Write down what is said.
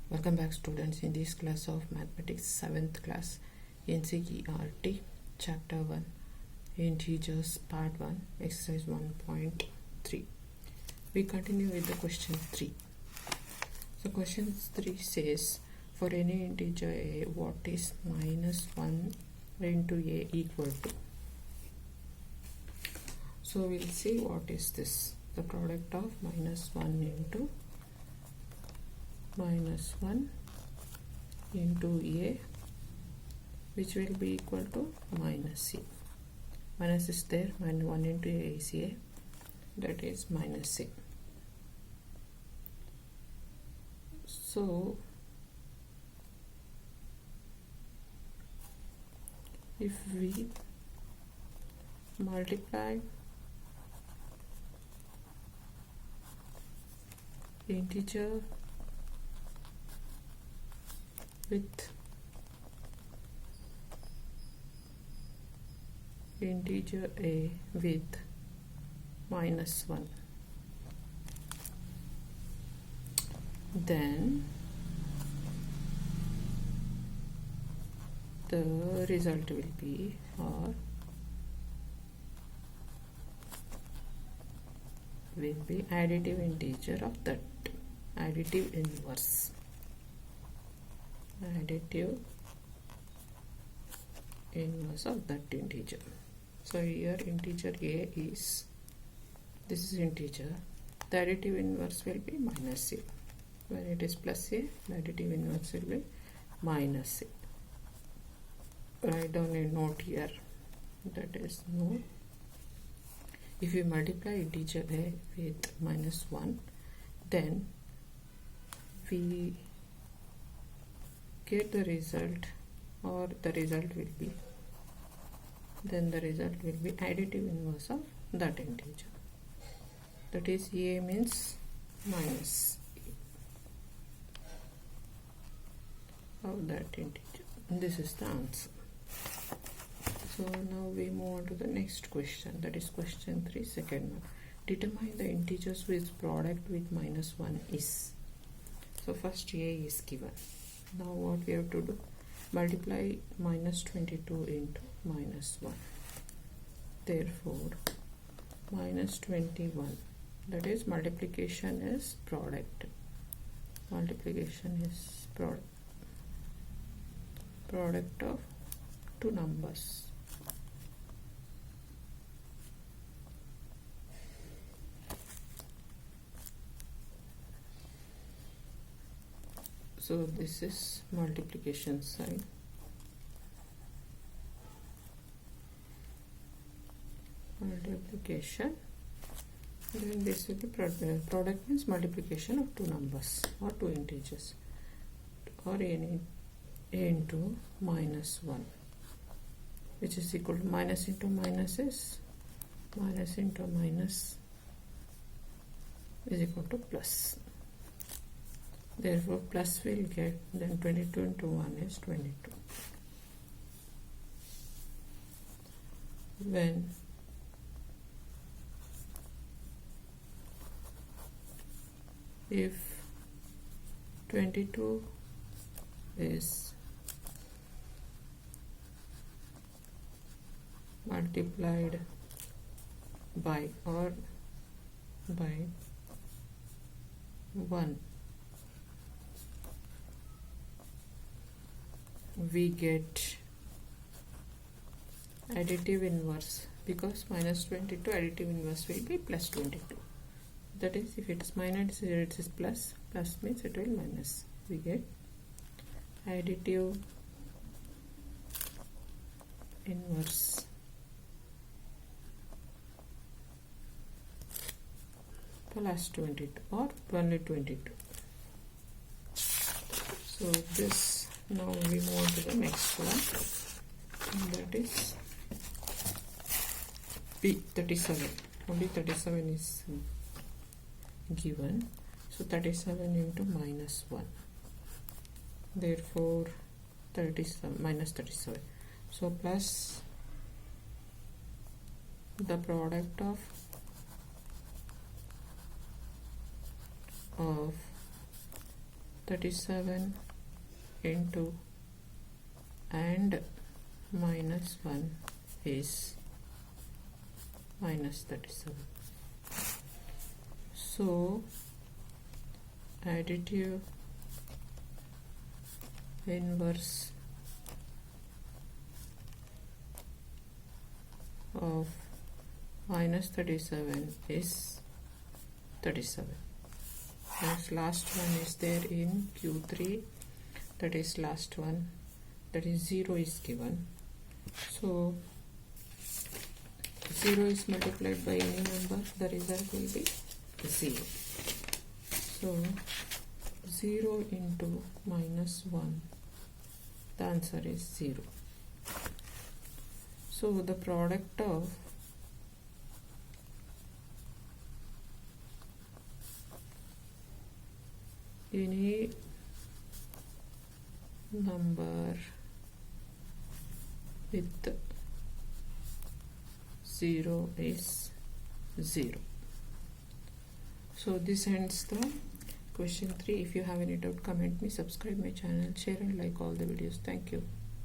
Welcome back, students. In this class of mathematics 7th class NCERT chapter 1 integers part 1 exercise 1.3, we continue with the question 3. So question 3 says, for any integer a, what is minus 1 into a equal to? So we'll see what is this, the product of minus 1 into minus 1 into a, which will be equal to minus a. Minus is there, and 1 into a is a, that is minus a. So if we multiply integer with integer a with minus 1, then the result will be, or will be additive integer of that, additive inverse of that integer. So here integer a is, this is integer, the additive inverse will be minus a. When it is plus a, the additive inverse will be minus a. Write down a note here, that is no. If you multiply integer a with minus 1, then we get the result, or the result will be, then the result will be additive inverse of that integer. That is, a means minus a of that integer. This is the answer. So now we move on to the next question, that is question 3, second one. Determine the integers whose product with minus 1 is. So first a is given. Now what we have to do? Multiply minus 22 into minus 1. Therefore, minus 21, that is multiplication is product. Multiplication is product of two numbers. So this is multiplication side. Multiplication. Then this will be product means multiplication of two numbers or two integers, or a into minus 1, which is equal to minus into minus is minus into minus is equal to plus. Therefore plus will get, then 22 into 1 is 22. When if 22 is multiplied by or by 1, we get additive inverse, because minus 22 additive inverse will be plus 22. That is, if it is minus, it is plus, plus means it will minus. We get additive inverse plus 22 or only 22. So this, now we move on to the next one, and that is P37. Only 37 is given. So 37 into minus 1. Therefore 37 minus 37. So plus the product of 37 into and minus 1 is minus 37. So additive inverse of minus 37 is 37. Next, last one is there in Q3, that is last one, that is 0 is given. So 0 is multiplied by any number, the result will be 0. So 0 into minus 1, the answer is 0. So the product of any number with 0 is 0. So this ends the question 3. If you have any doubt, comment me, subscribe my channel, share and like all the videos. Thank you.